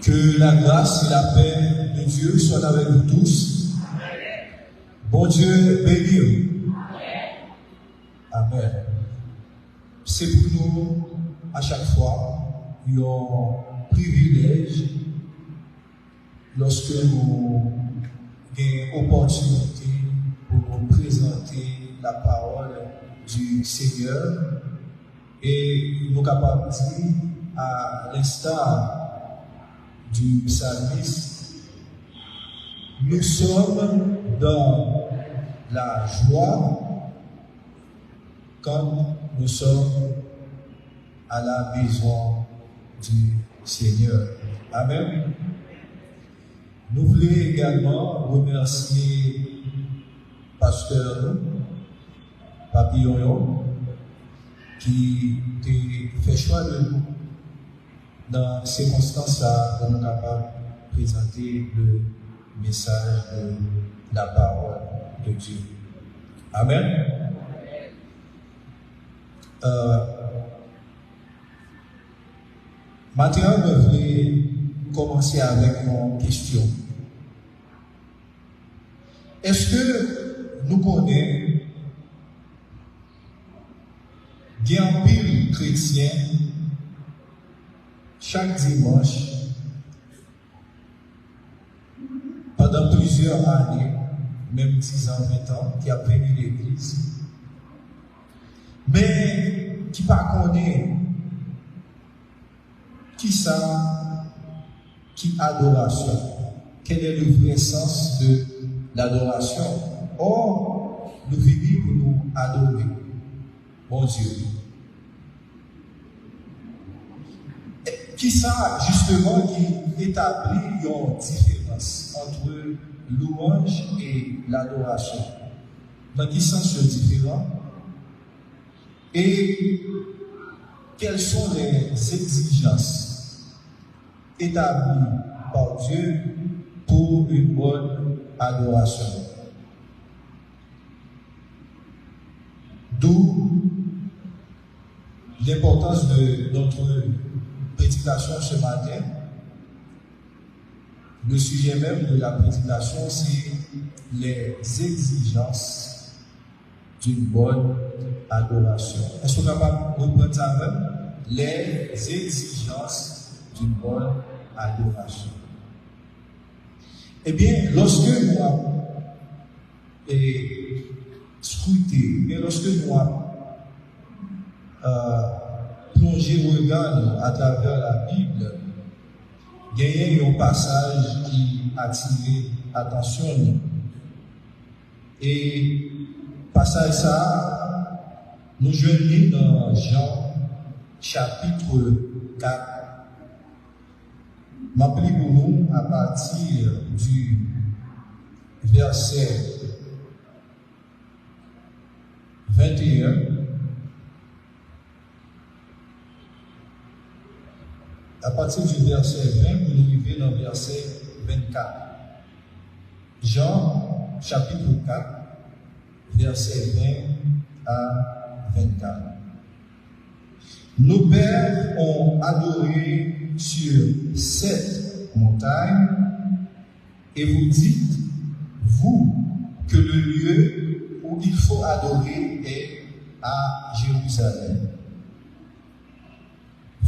Que la grâce et la paix de Dieu soient avec nous tous. Bon Dieu, bénis. Amen. C'est pour nous, à chaque fois, un privilège lorsque nous avons l'opportunité pour nous présenter la parole du Seigneur et nous sommes capables de dire, à l'instar du psalmiste, nous sommes dans la joie comme nous sommes à la maison du Seigneur. Amen. Nous voulons également remercier Pasteur Papillon qui a fait choix de nous dans ces circonstances-là pour nous capables de présenter le message de la parole de Dieu. Amen. Maintenant, je vais commencer avec une question. Est-ce que nous connaissons bien pile chrétien chaque dimanche pendant plusieurs années, même 10 ans, 20 ans, qui a béni l'église, mais qui ne connaît pas qui ça, qui adoration, quel est le vrai sens de l'adoration. Or, nous vivons pour nous adorer, mon Dieu. Qui ça, justement, qui établit une différence entre louange et l'adoration. Dans quel sens c'est différent? Et quelles sont les exigences établies par Dieu pour une bonne adoration? D'où l'importance de notre prédication ce matin. Le sujet même de la prédication, c'est les exigences d'une bonne adoration. Est-ce qu'on est capable de reprendre ça même? Les exigences d'une bonne adoration. Eh bien, lorsque nous avons scruté, lorsque nous avons plongé le regard à travers la Bible, il y a un passage qui a attiré l'attention. Et passage ça, nous joignons dans Jean chapitre 4. M'appelez pour nous à partir du verset 21. À partir du verset 20, vous nous arrivez dans le verset 24. Jean, chapitre 4, verset 20 à 24. Nos pères ont adoré sur cette montagne, et vous dites, vous, que le lieu où il faut adorer est à Jérusalem.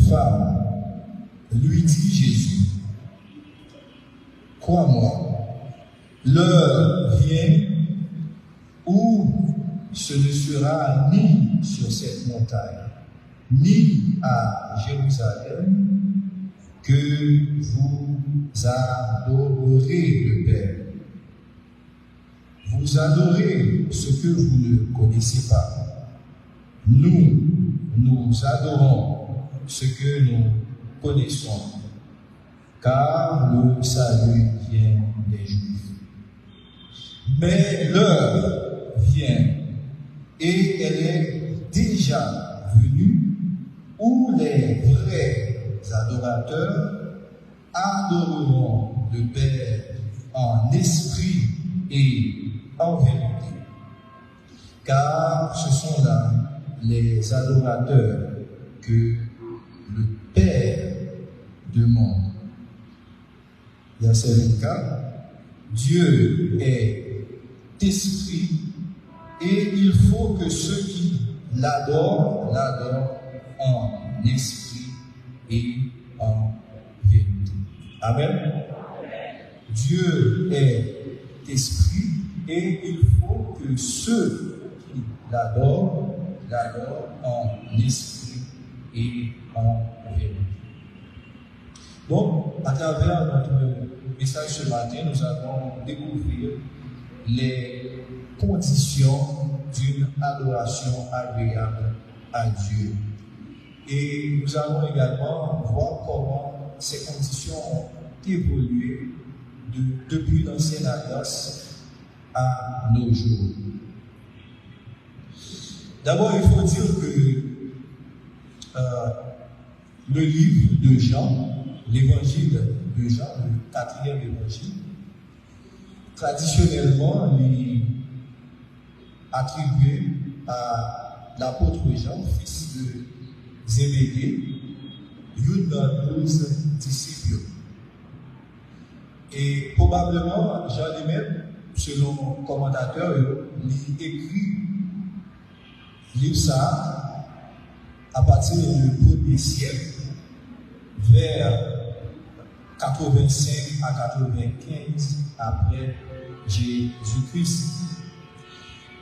Femme, lui dit Jésus, crois-moi, l'heure vient où ce ne sera ni sur cette montagne, ni à Jérusalem, que vous adorerez le Père. Vous adorez ce que vous ne connaissez pas. Nous adorons ce que nous connaissons, car le salut vient des Juifs. Mais l'heure vient, et elle est déjà venue, où les vrais adorateurs adoreront le Père en esprit et en vérité. car ce sont là les adorateurs que le Père demande. Verset 24. Dieu est esprit et il faut que ceux qui l'adorent en esprit et en vérité. Amen. Dieu est esprit et il faut que ceux qui l'adorent en esprit et en vérité. Donc, à travers notre message ce matin, nous allons découvrir les conditions d'une adoration agréable à Dieu. Et nous allons également voir comment ces conditions ont évolué depuis l'ancienne alliance à nos jours. D'abord, il faut dire que le livre de Jean, l'évangile de Jean, le 4e évangile, traditionnellement, il est attribué à l'apôtre Jean, fils de Zébédée, une de 12 disciples. Et probablement, Jean lui-même, selon le commentateur, il écrit livre ça à partir du 1er siècle, vers 85 à 95 après Jésus-Christ.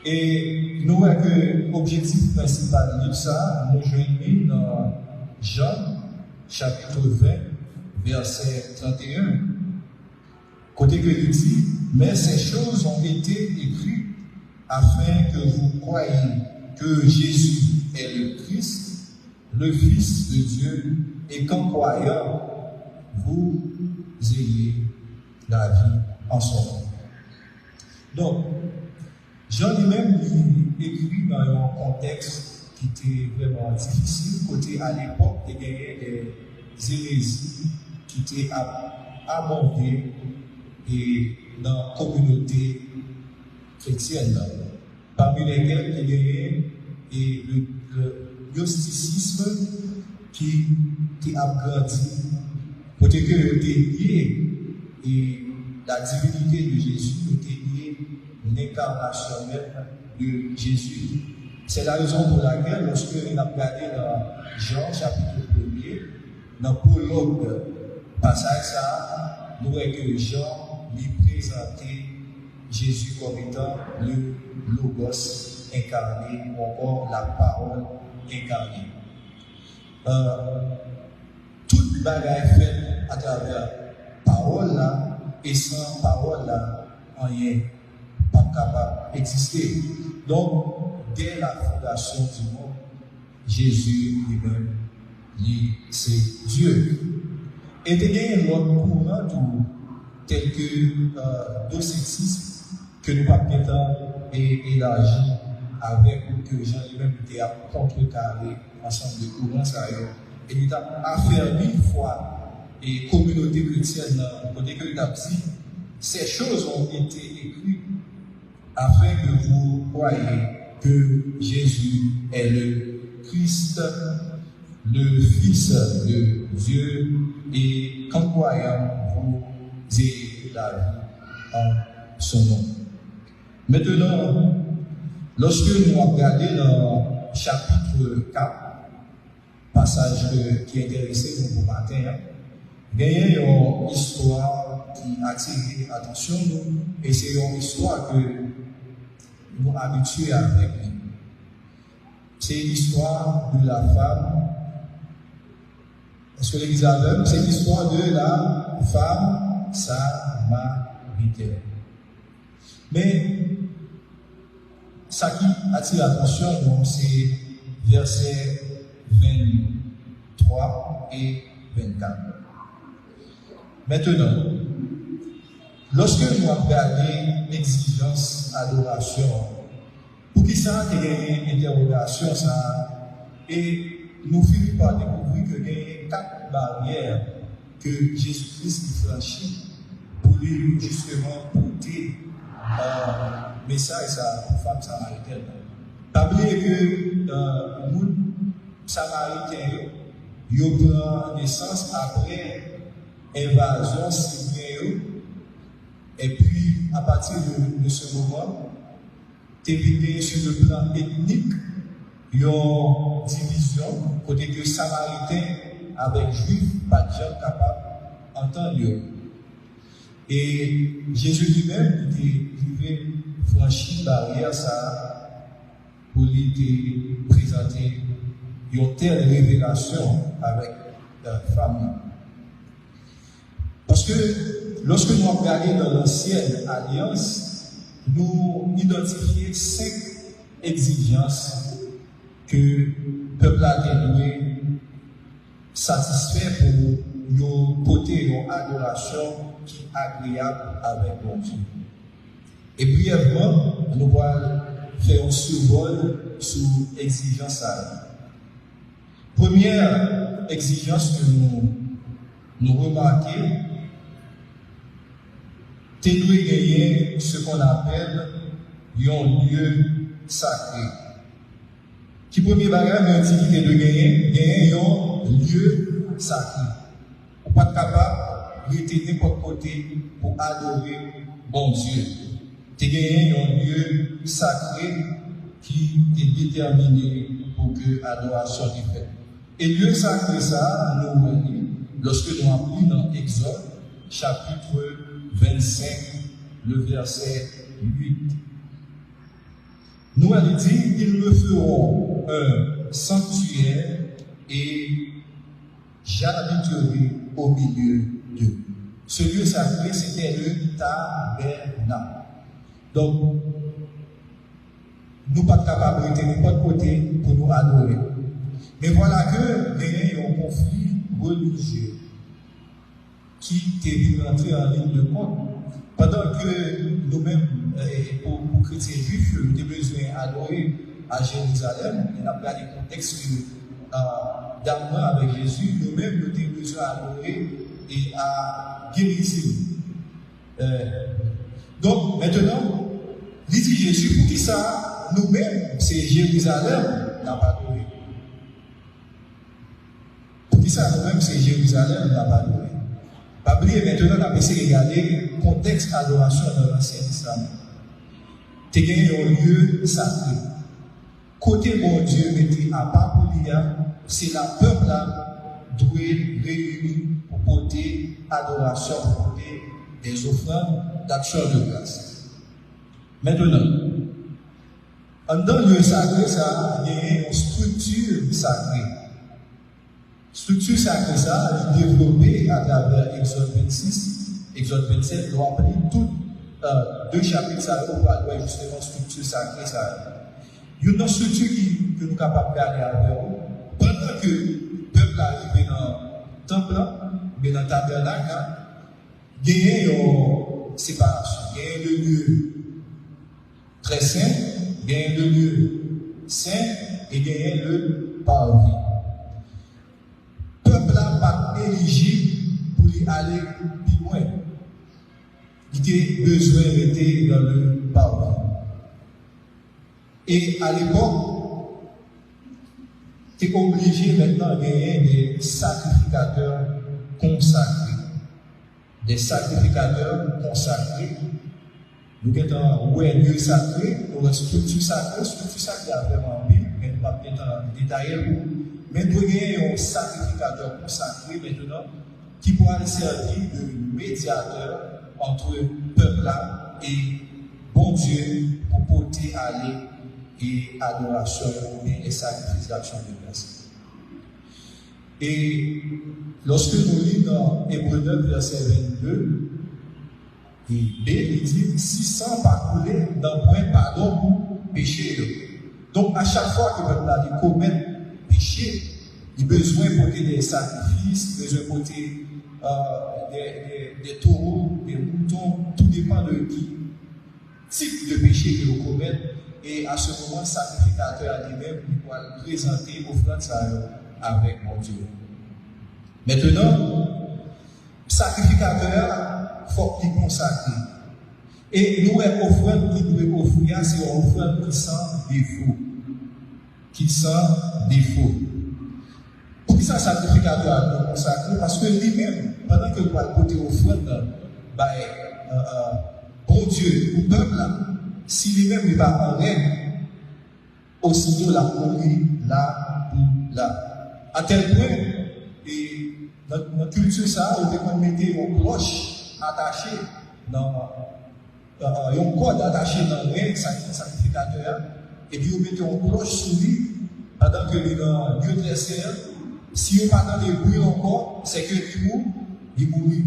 Et nous voyons que l'objectif principal de ça, nous joignons dans Jean, chapitre 20, verset 31. Côté que il dit, mais ces choses ont été écrites afin que vous croyiez que Jésus est le Christ, le Fils de Dieu, et qu'en croyant, vous ayez la vie en son nom. Donc, Jean lui-même écrit dans un contexte qui était vraiment difficile, côté à l'époque, il y avait des hérésies qui étaient abondées et dans la communauté chrétienne, parmi lesquelles il y avait le gnosticisme qui a grandi, côté que était lié et la divinité de Jésus était liée l'incarnation même de Jésus. C'est la raison pour laquelle, lorsque nous avons regardé dans Jean chapitre 1er, dans le prologue passage ça, nous voyons que Jean lui présentait Jésus comme étant le Logos incarné ou encore la parole incarnée. Toute bagaille faite à travers parole là, et sans parole là, rien pas capable d'exister. Donc, dès la fondation du monde, Jésus lui-même, c'est Dieu. Et il y a un autre courant tel que docétisme que nous pas élargi avec que Jean lui-même était à contrecarrer ensemble de courants. Et il a affermi une fois et communauté chrétienne, côté que il a dit, ces choses ont été écrites afin que vous croyiez que Jésus est le Christ, le Fils de Dieu, et qu'en croyant, vous ayez la vie en son nom. Maintenant, lorsque nous regardons dans chapitre 4, passage qui est intéressé pour matin, il y a une histoire qui attire l'attention nous, et c'est une histoire que nous habitués avec lui. C'est l'histoire de la femme. Est-ce que l'église a vu? C'est l'histoire de la femme samaritaine. Mais ça qui attire l'attention, c'est versets 23 et 24. Maintenant, lorsque nous regardons l'exigence adoration, pour qui ça a une interrogation, ça, et nous finissons par découvrir qu'il y a 4 barrières que Jésus-Christ franchit pour lui justement porter un message à la femme samaritaine. Pas oublier que le monde samaritain, il prend naissance après invasion syrienne. Et puis, à partir de ce moment, terminé sur le plan ethnique, il y a une division, côté que Samaritains avec Juifs, pas de gens capables d'entendre. Et Jésus lui-même, il devait franchir la barrière ça pour lui présenter une telle révélation avec la femme. Parce que lorsque nous regardons dans l'ancienne alliance, nous identifions 5 exigences que le peuple a dû satisfaire pour nous porter une adoration qui est agréable avec mon Dieu. Et brièvement, nous allons faire un survol sur l'exigence. Première exigence que nous remarquons, tu dois gagner ce qu'on appelle un lieu sacré. Qui premier bagage mais activité de gagner un lieu sacré. On pas capable de rester n'importe côté pour adorer bon Dieu. Tu gagnes un lieu sacré qui est déterminé pour que l'adoration soit faite. Et lieu sacré ça, nous voyons lorsque nous apprenons dans Exode chapitre 25, le verset 8. Nous allons dire, ils me feront un sanctuaire et j'habiterai au milieu d'eux. Ce lieu sacré, c'était le tabernacle. Donc, nous ne sommes pas capables de rester n'importe côté pour nous adorer. Mais voilà que il y a un conflit religieux qui est rentré en ligne de compte. Pendant que nous-mêmes, pour chrétiens juifs, nous avons besoin d'adorer à Jérusalem, et nous avons regardé le contexte d'amour avec Jésus, nous-mêmes, nous avons besoin d'adorer et à guérir. Donc, maintenant, il dit Jésus, pour qui ça, nous-mêmes, c'est Jérusalem, n'a pas adoré. Pour qui ça, nous-mêmes, c'est Jérusalem, n'a pas adoré. Pas oublier maintenant, on a essayé de regarder le contexte d'adoration dans l'Ancien Testament. Tu as un lieu sacré. Côté mon Dieu, mettez à part pour l'IA, c'est la peuple là doit réunir pour porter adoration, pour porter des offrandes d'action de grâce. Maintenant, dans le lieu sacré, ça, il y a une structure sacrée. Structure sacrée, ça, est développée à travers Exode 26, Exode 27, nous rappelons toutes deux chapitres, ça, on va voir justement structure sacrée, ça. Il y a une structure que nous sommes capables de garder avec nous. Pendant que le peuple arrive dans le temple, mais dans le tabernacle, il y a une séparation. Il y a le lieu très saint, il y a le lieu saint et il y a le parvis. Le peuple n'a pas éligible pour aller plus loin. Il a besoin d'être dans le parvis. Et à l'époque, tu es obligé maintenant de gagner des sacrificateurs consacrés. Des sacrificateurs consacrés. Nous avons un lieu sacré, nous avons une structure sacrée a vraiment bien, mais nous ne pouvons pas détailler pour. Mais nous avons un sacrificateur consacré maintenant qui pourra servir de médiateur entre le peuple là et bon Dieu pour porter aller et adoration et sacrification de grâce. Et lorsque nous lisons dans Hébreux 9, verset 22, il dit 600 parcourus d'un point pardon pour péché. Donc, à chaque fois que le peuple commet péché, il a besoin de porter des sacrifices, il a besoin de porter des taureaux, des moutons, tout dépend de qui type de péché que l'on commet. Et à ce moment, le sacrificateur a lui-même doit présenter l'offrande avec mon Dieu. Maintenant, le sacrificateur, il faut qu'il consacre. Et nous, l'offrande qu'il doit offrir, c'est une offrande qui sans défaut. qui sans défaut. Pour qui ça sacrificateur est consacré? Parce que lui-même, pendant que nous allons porter offrande, bon Dieu, au peuple là, si lui-même n'est pas en règle, aussitôt la mourir là ou là. À tel point, et notre culture, ça, on peut mettre une cloche attachée dans un code attaché dans le sacrificateur, et puis on met une cloche sur lui pendant que il est dans le lieu très serré. Si on n'a pas dans les bruits encore, c'est que il mourit.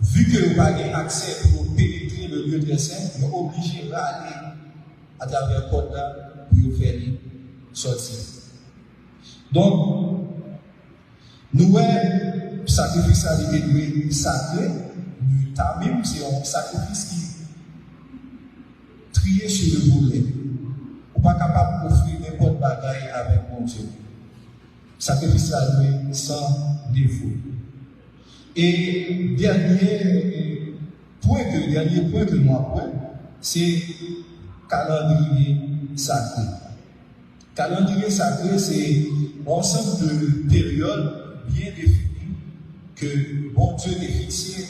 Vu que vous n'avez pas accès pour pénétrer le lieu très saint, vous êtes obligé d'aller à travers le code là pour vous faire sortir. Donc, nous, le sacrifice à l'idée sacré, du tamim, c'est un sacrifice qui trié sur le volet. On n'est pas capable d'offrir n'importe bagaille avec mon Dieu. Sacrifice à lui sans défaut. Et dernier point que nous avons, c'est calendrier sacré. Calendrier sacré, c'est un ensemble de périodes bien définies que bon Dieu a fixé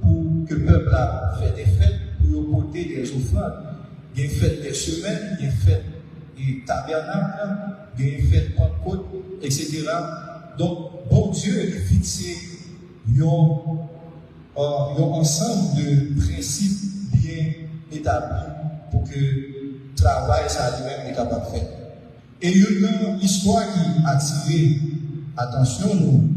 pour que le peuple a fait des fêtes, pour porter des offrandes. Il y a une fête des semaines, il y a une fête des tabernacles, il y a une fête Pentecôte, etc. Donc, bon Dieu a fixé un ensemble de principes bien établis pour que le travail ça lui-même est capable de faire. Et une histoire qui a attiré l'attention, nous,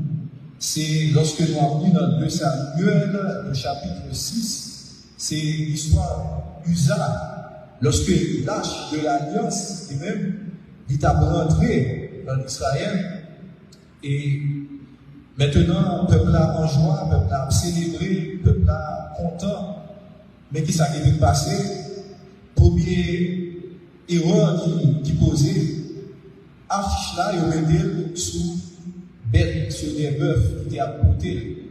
c'est lorsque nous avons vu dans 2 Samuel, le chapitre 6, c'est l'histoire d'Uza, lorsque l'âge de l'alliance, et même, il a rentré dans Israël, et maintenant, le peuple a en joie, le peuple a célébré, le peuple a content, mais qui s'est passé, premier erreur qui posait, affiche là, il mettait sous bête, sur des bœufs qui étaient à côté.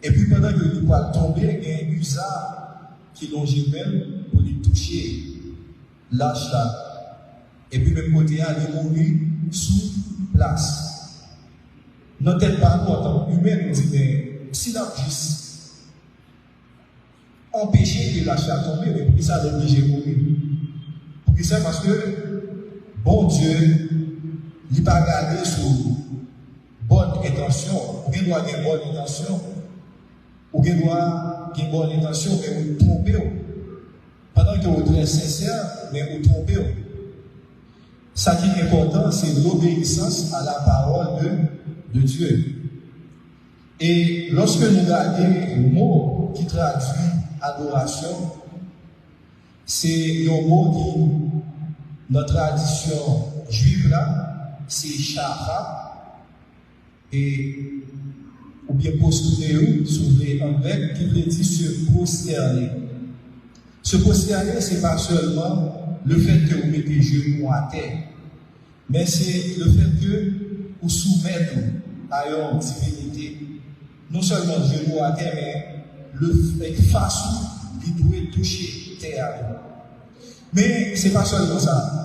Et puis pendant que le poil tombait, il y a un usard qui longeait même pour lui toucher l'âge là. Et puis même côté, il est mourir sous place. Notre tête par en tant qu'humain, nous dit, mais si la juste empêcher que l'âge à tomber, mais pour ça l'obliger à mourir. Pour ça, parce que bon Dieu, il n'a pas gardé sur bonne intention, ou bien doit avoir bonne intention, ou bien doit avoir bonne intention, mais vous trompez. Pendant que vous êtes sincère, mais vous trompez. Ce qui est important, c'est l'obéissance à la parole de Dieu. Et lorsque nous regardons le mot qui traduit adoration, c'est un mot qui, notre tradition juive là, c'est Shacha, et ou bien postuléo, soulevé en grec, qui veut dire se prosterner. Se prosterner, ce n'est pas seulement le fait que vous mettez genoux à terre, mais c'est le fait que vous soumettez à une divinité, non seulement genoux à terre, mais le façon qui doit toucher terre. Mais ce n'est pas seulement ça.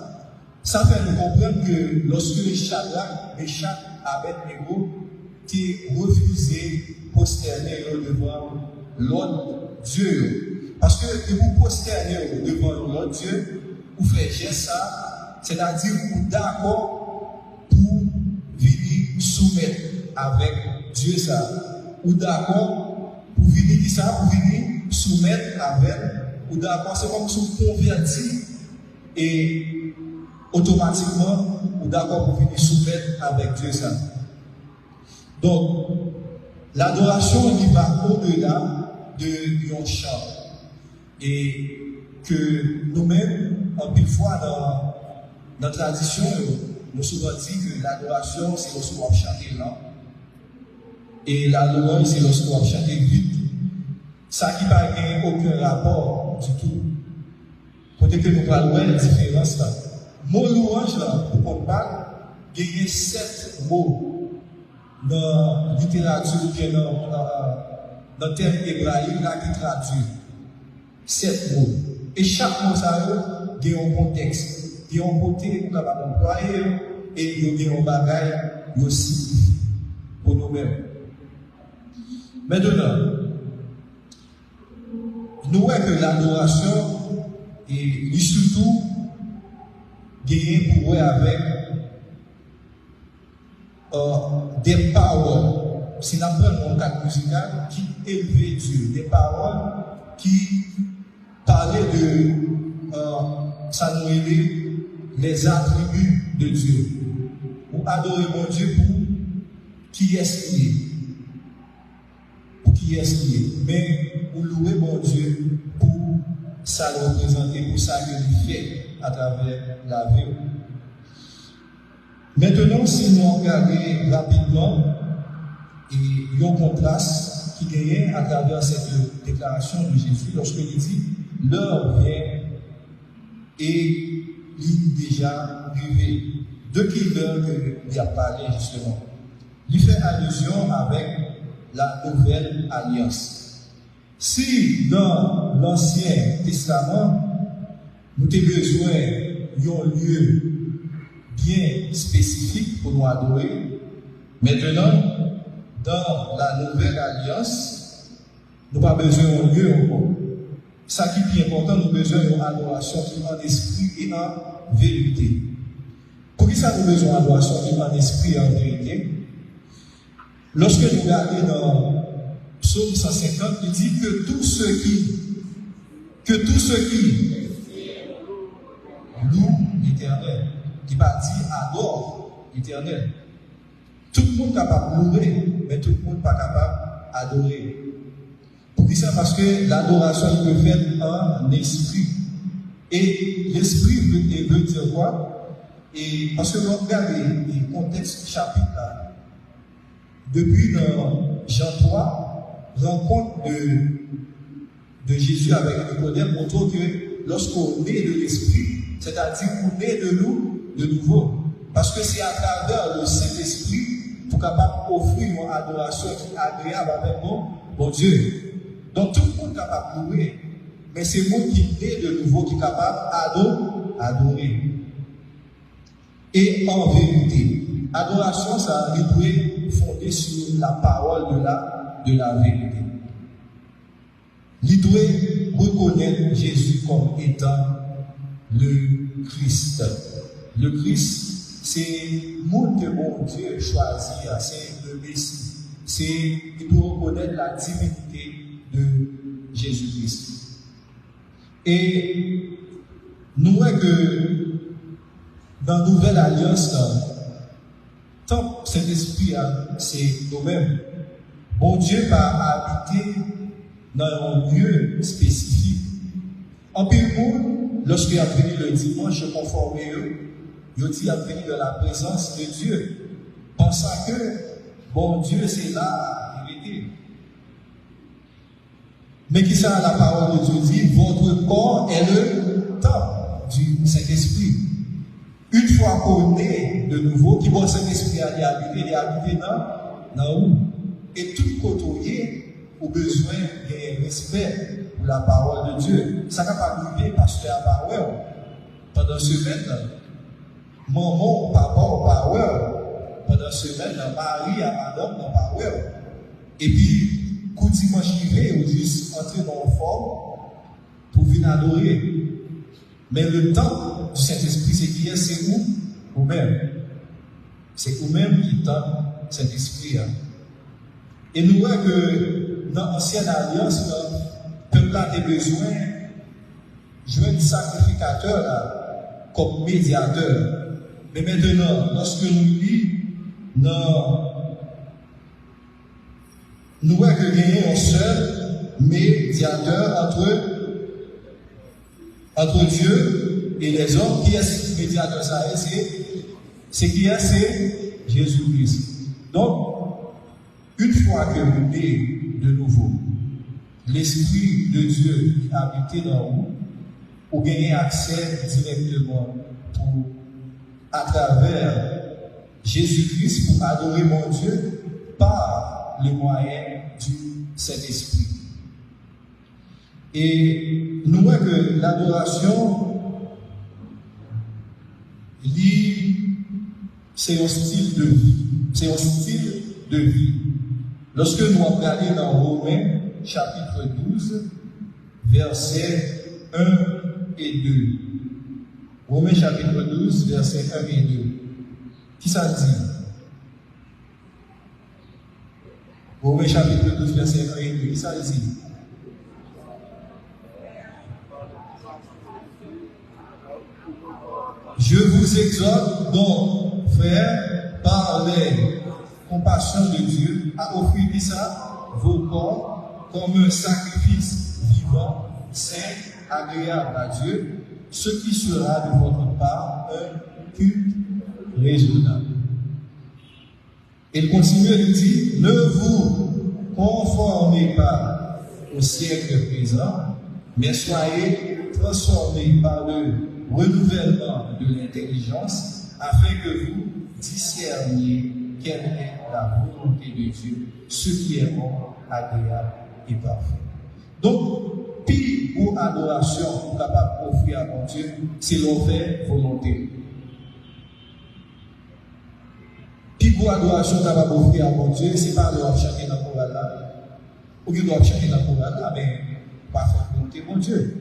Ça fait nous comprendre que lorsque Shadrach, Meshach, Abednego qui refusé posterner devant l'autre Dieu. Parce que vous posterner devant l'autre Dieu, vous faites geste ça, c'est-à-dire vous d'accord pour venir soumettre avec Dieu ça. Ou d'accord pour venir ça, pour venir soumettre avec, ou d'accord, c'est comme si vous convertit et automatiquement, ou d'accord pour venir soumettre avec Dieu ça. Donc, l'adoration qui va au-delà de un chant. Et que nous-mêmes, en pile fois dans notre tradition, nous souvent dit que l'adoration, c'est lorsqu'on va chanter lent. Et la louange, c'est lorsqu'on va chanter vite. Ça qui n'a aucun rapport du tout. Côté que nous parlons de la différence là. Mot louange là, pour qu'on parle, il y a 7 mots dans la littérature ou bien dans le terme hébraïque là qui traduit 7 mots. Et chaque mot ça a un contexte. il y a un côté pour capable employer et il y a un bagage aussi pour nous-mêmes. Maintenant, nous voyons que l'adoration est surtout gagnée pour voir avec des paroles. Si nous prenons un cadre musical qui élevait Dieu, des paroles qui parlaient de ça nous élève les attributs de Dieu. Pour adorer mon Dieu pour qui est-ce qu'il est. Pour qui est-ce qu'il est. Mais pour louer mon Dieu pour ça le représenter, pour ça qu'il fait à travers la vie. Maintenant, si nous regardons rapidement, il y a un contraste qui gagne à travers cette déclaration de Jésus lorsqu'il dit l'heure vient et il est déjà arrivé. De qui l'heure qu'il a parlé justement? Il fait allusion avec la nouvelle alliance. Si dans l'Ancien Testament, nous avons besoin d'un lieu bien spécifique pour nous adorer, maintenant, dans la nouvelle alliance, nous n'avons pas besoin d'un lieu encore. Ce qui est important, nous avons besoin d'une adoration qui est en esprit et en vérité. Pour qui ça nous avons besoin d'une adoration qui est en esprit et en vérité? Lorsque nous regardons dans Psaume 150, il dit que tous ceux qui louent l'Éternel, qui va dire adore l'Éternel. Tout le monde est capable de louer, mais tout le monde n'est pas capable d'adorer. Pour ça, parce que l'adoration peut faire en esprit. Et l'esprit veut dire quoi? Et parce que nous regardons le contexte du chapitre là, depuis dans Jean 3, rencontre de Jésus avec Nicodème montre que lorsqu'on est de l'esprit, c'est-à-dire qu'on est de nous de nouveau. Parce que c'est à travers le Saint-Esprit pour capable d'offrir une adoration qui est agréable avec mon Dieu. Donc tout le monde est capable de louer, mais c'est le monde qui est de nouveau qui est capable d'adorer. Et en vérité, adoration, ça doit fonder sur la parole de la vérité. Il doit reconnaître Jésus comme étant le Christ. Le Christ, c'est le monde que mon Dieu choisit, c'est le Messie. Il doit reconnaître la divinité de Jésus-Christ. Et nous voyons que dans la nouvelle alliance, tant que cet esprit, c'est nous-mêmes. Bon Dieu va habiter dans un lieu spécifique. En plus, lorsqu'il a venu le dimanche, je conformais eux, il dit a venu de la présence de Dieu, pensant que bon Dieu c'est la vérité. Mais qui ça la parole de Dieu dit, votre corps est le temple du Saint-Esprit. Une fois qu'on est de nouveau, qui bon Saint-Esprit il est habité dans où? Et tout côté, au besoin de respect pour la parole de Dieu. Ça n'a pas arrivé parce que la parole, pendant une semaine, maman, papa, power. Pendant une semaine, Marie, madame, power. Et puis, coup dimanche arrivé, on dit entrer dans le fort pour venir adorer. Mais le temps du Saint-Esprit, c'est qui est, c'est où? Vous-même. C'est vous-même qui tente cet esprit. Et nous voyons que dans l'ancienne alliance, le peuple a des besoins, jouer un sacrificateur là, comme médiateur. Mais maintenant, lorsque nous lisons, nous voyons que il y a un seul médiateur entre Dieu et les hommes. Qui est ce médiateur? Ça c'est qui est? C'est Jésus-Christ. Donc, une fois que vous êtes de nouveau, l'Esprit de Dieu qui habite dans vous, vous gagnez accès directement à travers Jésus-Christ pour adorer mon Dieu par le moyen du Saint-Esprit. Et nous voyons que l'adoration c'est un style de vie. C'est un style de vie. Lorsque nous regardons dans Romains, chapitre 12, versets 1 et 2. Romains, chapitre 12, versets 1 et 2. Qui ça dit? Romains, chapitre 12, versets 1 et 2. Qui ça dit? Je vous exhorte donc, frères, par les compassions de Dieu, à offrir ça, vos corps, comme un sacrifice vivant, saint, agréable à Dieu, ce qui sera de votre part un culte raisonnable. Il continue de dire, ne vous conformez pas au siècle présent, mais soyez transformés par le renouvellement de l'intelligence, afin que vous discerniez quelle est la volonté de Dieu, ce qui est bon, agréable et parfait. Donc, pire ou adoration capable d'offrir à mon Dieu, c'est l'offert volonté. Pire ou adoration capable d'offrir à mon Dieu, c'est pas de chanter dans le chorale là. Ou qui doit chanter dans le chorale là, mais pas faire volonté mon Dieu.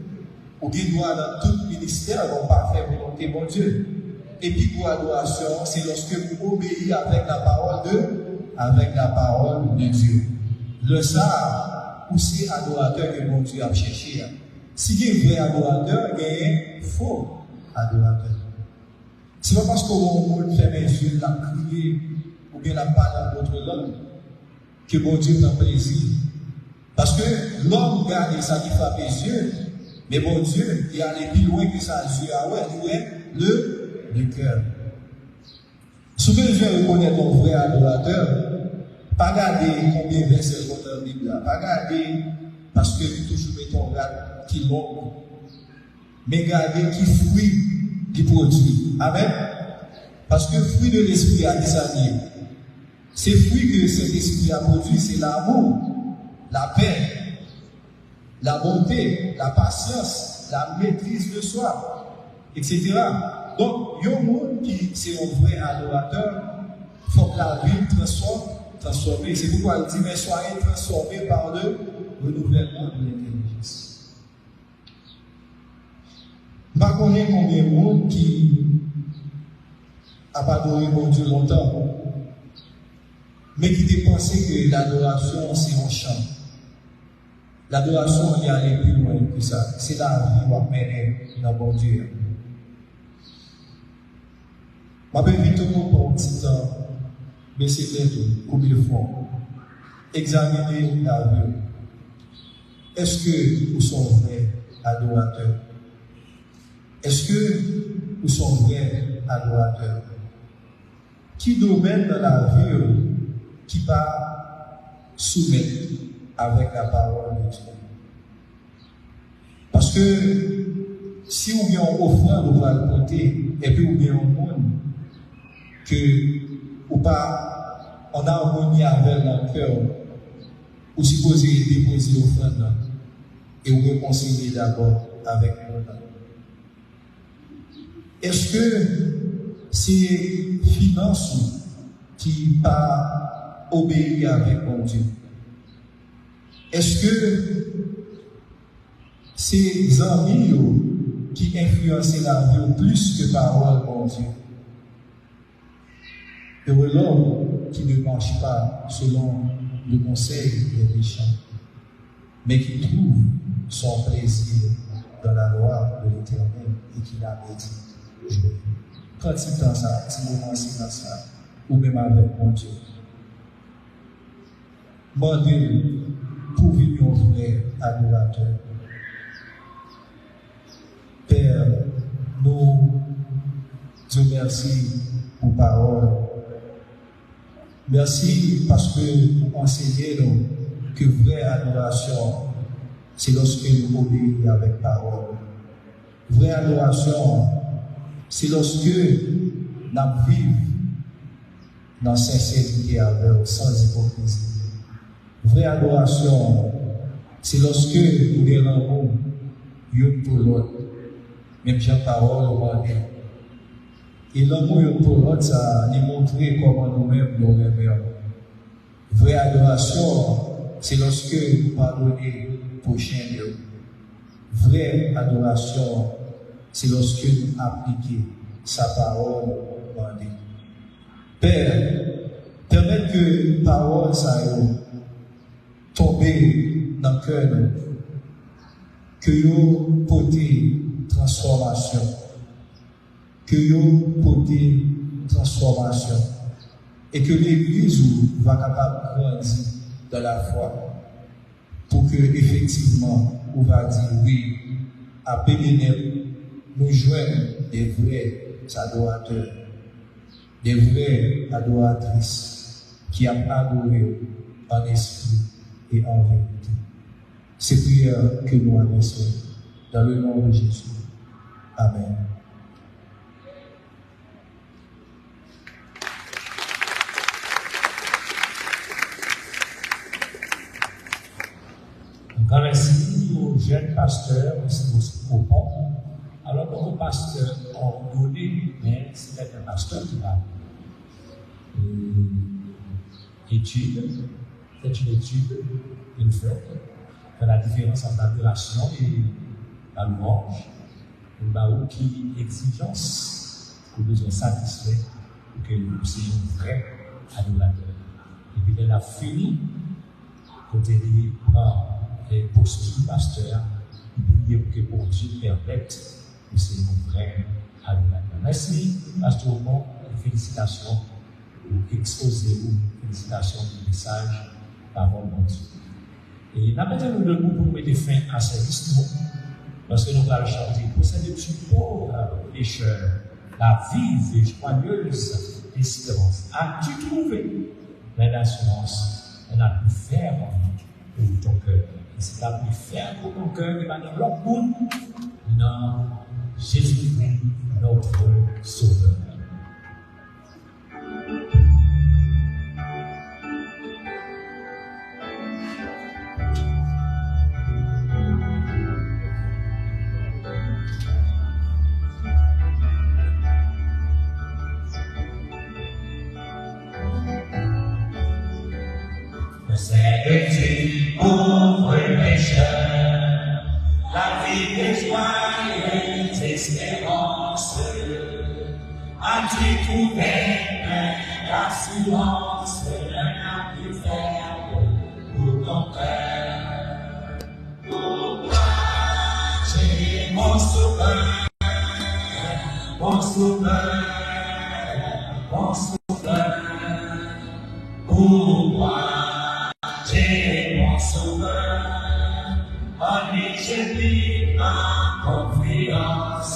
Ou qui doit dans tout ministère, on pas faire volonté mon Dieu. Et puis pour adoration, c'est lorsque vous obéissez avec la parole de Dieu. Le ça, ou c'est adorateur que mon Dieu a cherché. Si il y a un vrai adorateur, il y a un faux adorateur. Ce n'est pas parce qu'on fait mes yeux, la crier, ou bien la parole dans d'autres langues, que mon Dieu prend plaisir. Parce que l'homme garde ça qui frappe les yeux, mais mon Dieu, il est allé plus loin que ça, Dieu a le cœur. Si vous voulez reconnaître ton vrai adorateur, pas garder combien de versets dans la Bible, pas garder parce que vous toujours mettez ton regard qui l'ombre, mais garder qui fruit qui produit. Amen. Parce que le fruit de l'esprit a discerné. Ces fruits que cet esprit a produit, c'est l'amour, la paix, la bonté, la patience, la maîtrise de soi, etc. Donc, il y a un monde qui, c'est un vrai adorateur, il faut que la vie transformée. C'est pourquoi il dit, mais soyez transformés par le renouvellement de l'intelligence. Je ne sais pas combien de monde qui n'a pas adoré mon Dieu longtemps, mais qui pensait que l'adoration, c'est un chant. L'adoration, il y a aller plus loin que ça. C'est la vie qui va mener dans mon Dieu. Je vais inviter tout pour un petit temps, mais c'est bientôt, comme il faut. Examiner la vie. Est-ce que nous sommes vrais adorateurs? Est-ce que nous sommes vrais adorateurs? Qui domaine dans la vie qui va soumettre avec la parole de Dieu? Parce que si on vient en offrande, on va le compter, et puis on vient en monde, que ou pas en harmonie avec le cœur, ou supposé déposer l'offrande et vous réconcilier d'abord avec nous. Est-ce que c'est finances qui pas obéir avec mon Dieu? Est-ce que c'est amis qui influencent la vie plus que parole mon Dieu? Heureux l'homme qui ne marche pas selon le conseil des méchants, mais qui trouve son plaisir dans la loi de l'Éternel et qui la médite. Quand il dans ça, petit moment c'est dans ça, ou même avec mon Dieu. Demandez pour vivre un vrai adorateur. Père, nous te remercions pour parole. Merci parce que vous enseignez nous que vraie adoration, c'est lorsque nous obéissons avec parole. Vraie adoration, c'est lorsque nous vivons dans sincérité avec, sans hypocrisie. Vraie adoration, c'est lorsque nous les rendons l'un pour l'autre, même Jean parole au monde. Et l'amour pour l'autre, ça nous montre comment nous-mêmes nous aimons. Vraie adoration, c'est lorsque nous pardonnons prochain. Vraie adoration, c'est lorsque nous appliquons sa parole demandée. Père, permette que parole ça tombe dans le cœur, que vous portez transformation, que vous portez transformation, et que l'Église va capable de grandir dans la foi, pour que effectivement on va dire oui, à Bénénem, nous joignons des vrais adorateurs, des vraies adoratrices qui ont adoré en esprit et en vérité. C'est prière que nous annonçons dans le nom de Jésus. Amen. Grand merci aux jeunes pasteurs, au pont. Alors, nos pasteurs ont donné, mais c'est un pasteur qui va étude, c'est une étude qu'il fait, la différence entre l'adoration et la louange, qui exigence pour besoin satisfait pour que nous soyons vrais adorateurs. Et puis, elle a fini, côté des et posture pasteur, prier pour que bon Dieu permette que c'est un vrai adorateur. Merci, pasteur Aumont, félicitations pour exposer ou félicitations du message parole de Dieu. Et nous avons le debout pour mettre fin à cette histoire, parce que nous allons chanter pour cette pauvre pécheur, la vive et joyeuse espérance. As-tu trouvé l'assurance? On a pu faire pour ton cœur. Et c'est la plus ferme pour ton cœur qui va dans l'autre monde. Non, Jésus-Christ, notre Sauveur. C'est pauvre pécheur, la vie est joyeuse espérance. As-tu trouvé l'assurance, un plus ferme pour ton cœur? Pourquoi j'ai mon sauveur, mon sauveur, mon sauveur? Pourquoi j'ai mon sauveur, en lui je vis ma confiance.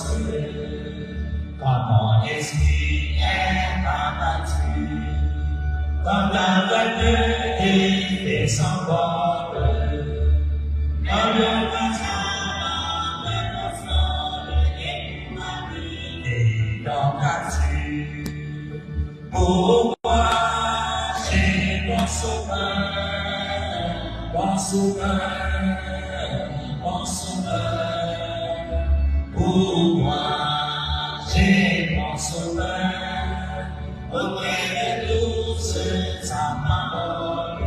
Quand mon esprit est abattu, quand la veuve est sans bord, dans le bazar, le fleur et ma vie est dans as-tu. Pourquoi j'ai mon sauveur? Mon sauveur, mon sauveur, pourquoi j'ai mon sauveur, auprès de tous sa parole,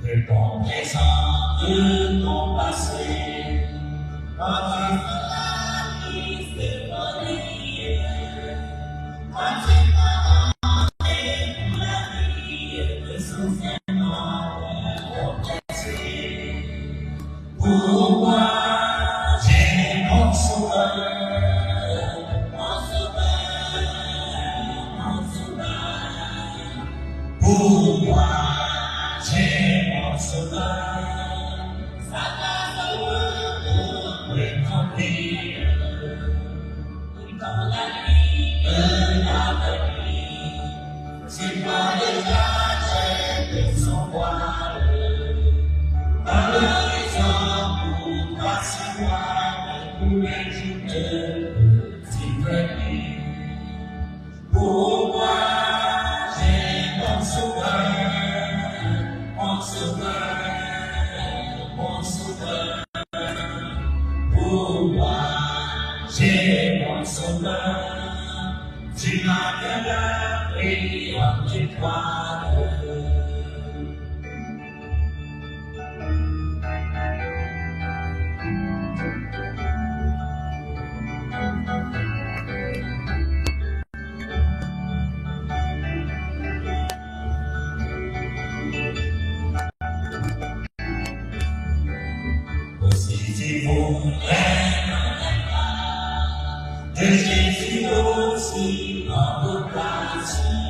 de ton présent, de ton passé, quand tu feras la liste de folie, quand tu feras pour la vie de souffrance. Pourquoi j'ai mon sauveur, mon sauveur, mon sauveur? Pourquoi j'ai mon sauveur? Ça va pour m'écouter dans la nuit de l'avenir. C'est pas déjà j'ai son voile dans l'horizon pour t'asseoir tous les jours de t'y. Pourquoi j'ai mon sauveur, mon sauveur, mon sauveur? Pourquoi j'ai mon sauveur, tu m'as bien appris en t'étoile. Aussi pour de Jésus aussi en reparti.